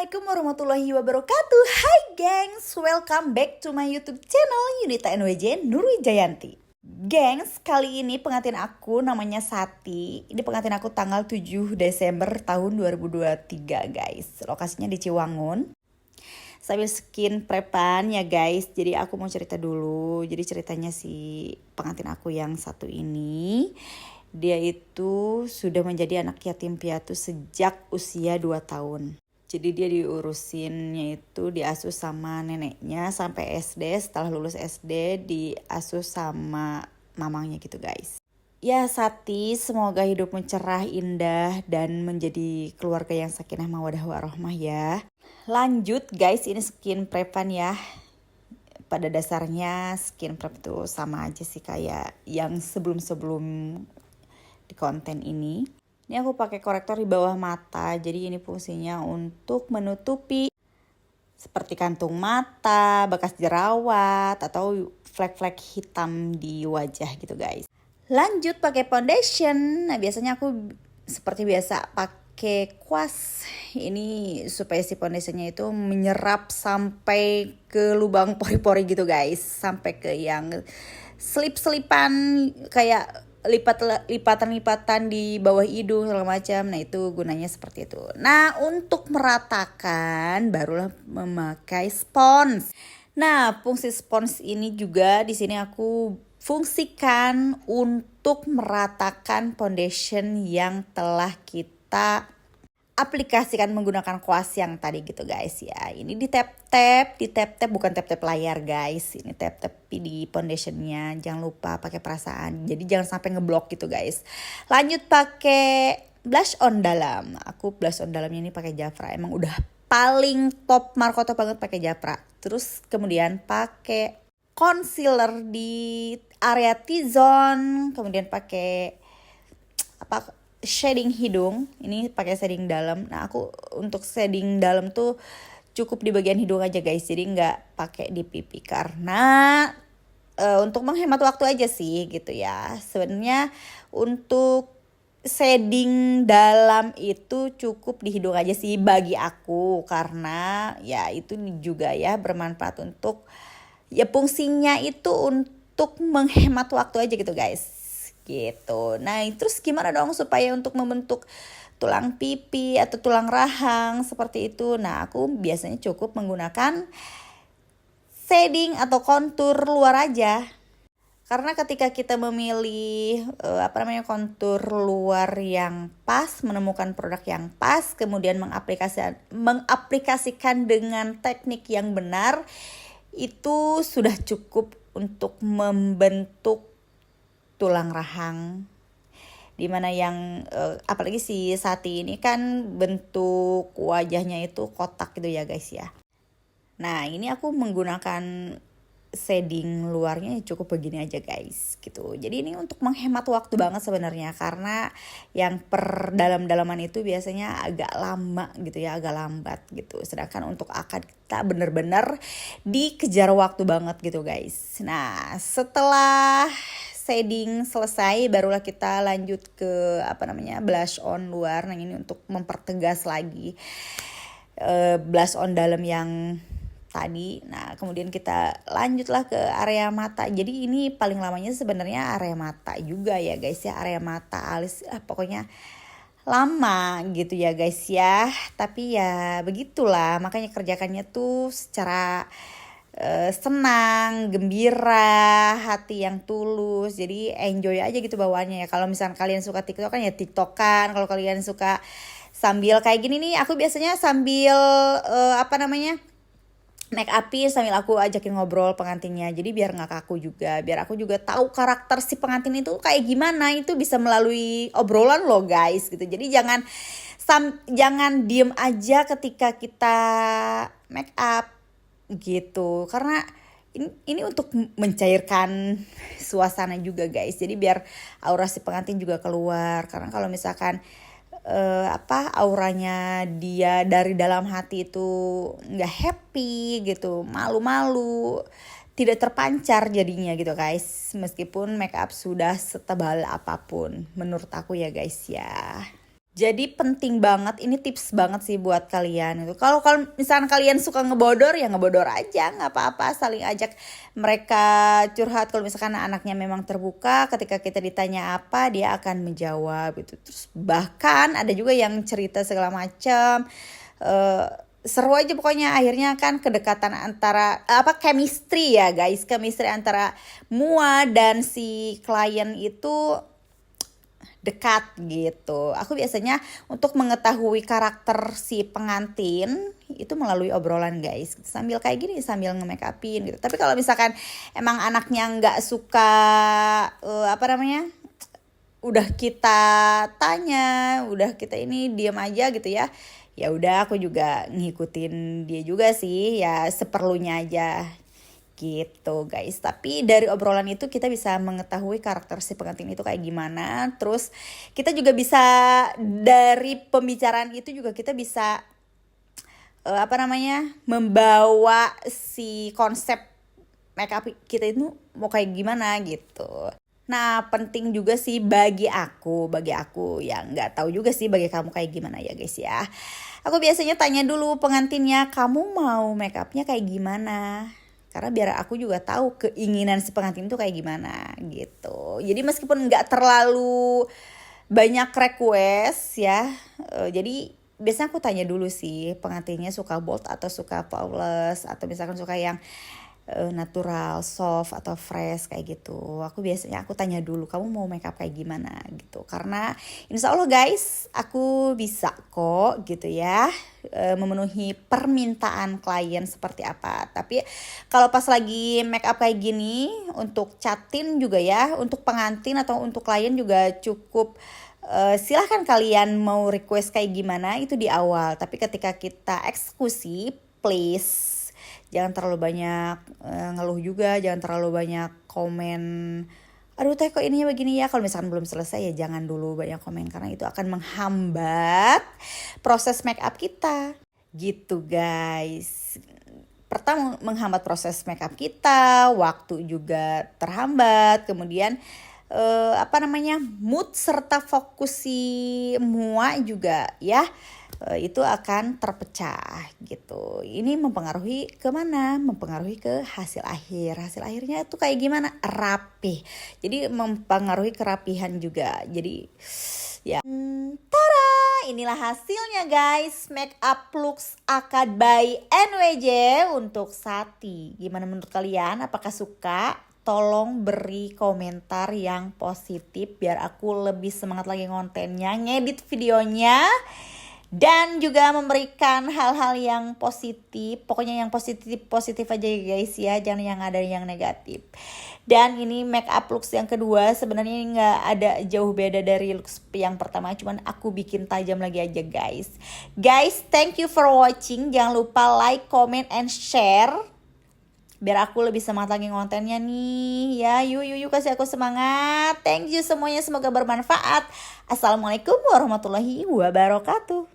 Assalamualaikum warahmatullahi wabarakatuh. Hai gengs, welcome back to my YouTube channel Yunita NWJ Nurwijayanti. Gengs, kali ini pengantin aku namanya Sati. Ini pengantin aku tanggal 7 Desember tahun 2023 guys. Lokasinya di Ciwangun. Sambil skin prepan ya guys. Jadi aku mau cerita dulu. Jadi ceritanya si pengantin aku yang satu ini, dia itu sudah menjadi anak yatim piatu sejak usia 2 tahun. Jadi dia diurusinnya itu diasuh sama neneknya sampai SD. Setelah lulus SD diasuh sama mamangnya gitu guys. Ya Sati, semoga hidupmu cerah, indah, dan menjadi keluarga yang sakinah mawadah warohmah ya. Lanjut guys, ini skin prepan ya. Pada dasarnya skin prep itu sama aja sih kayak yang sebelum-sebelum di konten ini. Ini aku pakai korektor di bawah mata. Jadi ini fungsinya untuk menutupi seperti kantung mata, bekas jerawat, atau flek-flek hitam di wajah gitu guys. Lanjut pakai foundation. Nah biasanya aku seperti biasa pakai kuas. Ini supaya si foundationnya itu menyerap sampai ke lubang pori-pori gitu guys. Sampai ke yang selip-selipan kayak lipatan-lipatan di bawah hidung segala macam. Nah itu gunanya seperti itu. Nah untuk meratakan barulah memakai spons. Nah fungsi spons ini juga di sini aku fungsikan untuk meratakan foundation yang telah kita aplikasikan menggunakan kuas yang tadi gitu guys ya. Ini di tap-tap bukan tap-tap layar guys. Ini tap-tap di foundationnya. Jangan lupa pakai perasaan. Jadi jangan sampai ngeblok gitu guys. Lanjut pakai blush on dalam. Aku blush on dalamnya ini pakai Jafra. Emang udah paling top Markoto banget pakai Jafra. Terus kemudian pakai concealer di area T-zone. Kemudian pakai shading hidung. Ini pakai shading dalam. Nah aku untuk shading dalam tuh cukup di bagian hidung aja guys. Jadi nggak pakai di pipi karena untuk menghemat waktu aja sih gitu ya. Sebenarnya untuk shading dalam itu cukup di hidung aja sih bagi aku. Karena ya itu juga ya bermanfaat untuk ya fungsinya itu untuk menghemat waktu aja gitu guys. Gitu. Nah, terus gimana dong supaya untuk membentuk tulang pipi atau tulang rahang seperti itu? Nah, aku biasanya cukup menggunakan shading atau kontur luar aja. Karena ketika kita memilih kontur luar yang pas, menemukan produk yang pas, kemudian mengaplikasikan dengan teknik yang benar, itu sudah cukup untuk membentuk tulang rahang. Dimana yang apalagi si Sati ini kan bentuk wajahnya itu kotak gitu ya guys ya. Nah ini aku menggunakan shading luarnya cukup begini aja guys gitu. Jadi ini untuk menghemat waktu banget sebenarnya. Karena yang per dalam-dalaman itu biasanya agak lama gitu ya, agak lambat gitu. Sedangkan untuk akad kita bener-bener dikejar waktu banget gitu guys. Nah setelah shading selesai barulah kita lanjut ke blush on luar. Nah ini untuk mempertegas lagi blush on dalam yang tadi. Nah kemudian kita lanjutlah ke area mata. Jadi ini paling lamanya sebenarnya area mata juga ya guys ya. Area mata, alis, pokoknya lama gitu ya guys ya. Tapi ya begitulah, makanya kerjakannya tuh secara senang, gembira, hati yang tulus. Jadi enjoy aja gitu bawaannya ya. Kalau misalnya kalian suka TikTok kan ya TikTokan. Kalau kalian suka sambil kayak gini nih, aku biasanya sambil make upin sambil aku ajakin ngobrol pengantinnya. Jadi biar gak kaku juga. Biar aku juga tahu karakter si pengantin itu kayak gimana. Itu bisa melalui obrolan loh guys gitu. Jadi jangan diem aja ketika kita make up gitu. Karena ini untuk mencairkan suasana juga guys. Jadi biar aura si pengantin juga keluar. Karena kalau misalkan auranya dia dari dalam hati itu nggak happy gitu, malu-malu, tidak terpancar jadinya gitu guys. Meskipun make up sudah setebal apapun menurut aku ya guys ya. Jadi penting banget, ini tips banget sih buat kalian itu. Kalau misalkan kalian suka ngebodor ya ngebodor aja, nggak apa-apa. Saling ajak mereka curhat. Kalau misalkan anaknya memang terbuka, ketika kita ditanya apa dia akan menjawab gitu. Terus bahkan ada juga yang cerita segala macam. Seru aja pokoknya, akhirnya kan kedekatan antara chemistry ya guys, chemistry antara Mua dan si klien itu dekat gitu. Aku biasanya untuk mengetahui karakter si pengantin itu melalui obrolan guys. Sambil kayak gini, sambil nge-make upin gitu. Tapi kalau misalkan emang anaknya nggak suka udah kita tanya, udah kita ini diam aja gitu ya. Ya udah aku juga ngikutin dia juga sih, ya seperlunya aja gitu guys. Tapi dari obrolan itu kita bisa mengetahui karakter si pengantin itu kayak gimana. Terus kita juga bisa dari pembicaraan itu juga kita bisa membawa si konsep makeup kita itu mau kayak gimana gitu. Nah penting juga sih bagi aku yang nggak tahu juga sih bagi kamu kayak gimana ya guys ya. Aku biasanya tanya dulu pengantinnya, kamu mau make upnya kayak gimana? Karena biar aku juga tahu keinginan si pengantin itu kayak gimana gitu. Jadi meskipun nggak terlalu banyak request ya, jadi biasanya aku tanya dulu sih pengantinnya suka bold atau suka flawless, atau misalkan suka yang natural, soft atau fresh kayak gitu. Aku tanya dulu kamu mau makeup kayak gimana gitu. Karena insya Allah guys aku bisa kok gitu ya memenuhi permintaan klien seperti apa. Tapi kalau pas lagi makeup kayak gini untuk catin juga ya, untuk pengantin atau untuk klien juga cukup. Silahkan kalian mau request kayak gimana itu di awal. Tapi ketika kita eksekusi, please jangan terlalu banyak ngeluh juga, jangan terlalu banyak komen. Aduh teh kok ininya begini ya. Kalau misalkan belum selesai ya jangan dulu banyak komen, karena itu akan menghambat proses make up kita. Gitu guys. Pertama menghambat proses make up kita, waktu juga terhambat, kemudian mood serta fokus si Mua juga ya itu akan terpecah gitu. Ini mempengaruhi kemana? Mempengaruhi ke hasil akhir. Hasil akhirnya itu kayak gimana? Rapih. Jadi mempengaruhi kerapihan juga. Jadi ya. Tada! Inilah hasilnya guys. Make up looks akad by NWJ untuk Sati. Gimana menurut kalian? Apakah suka? Tolong beri komentar yang positif biar aku lebih semangat lagi kontennya, ngedit videonya, dan juga memberikan hal-hal yang positif. Pokoknya yang positif aja ya guys ya, jangan yang ada yang negatif. Dan ini make up looks yang kedua, sebenarnya nggak ada jauh beda dari looks yang pertama, cuman aku bikin tajam lagi aja guys. Guys, thank you for watching. Jangan lupa like, comment, and share biar aku lebih semangat lagi kontennya nih ya. Yuk kasih aku semangat. Thank you semuanya, semoga bermanfaat. Assalamualaikum warahmatullahi wabarakatuh.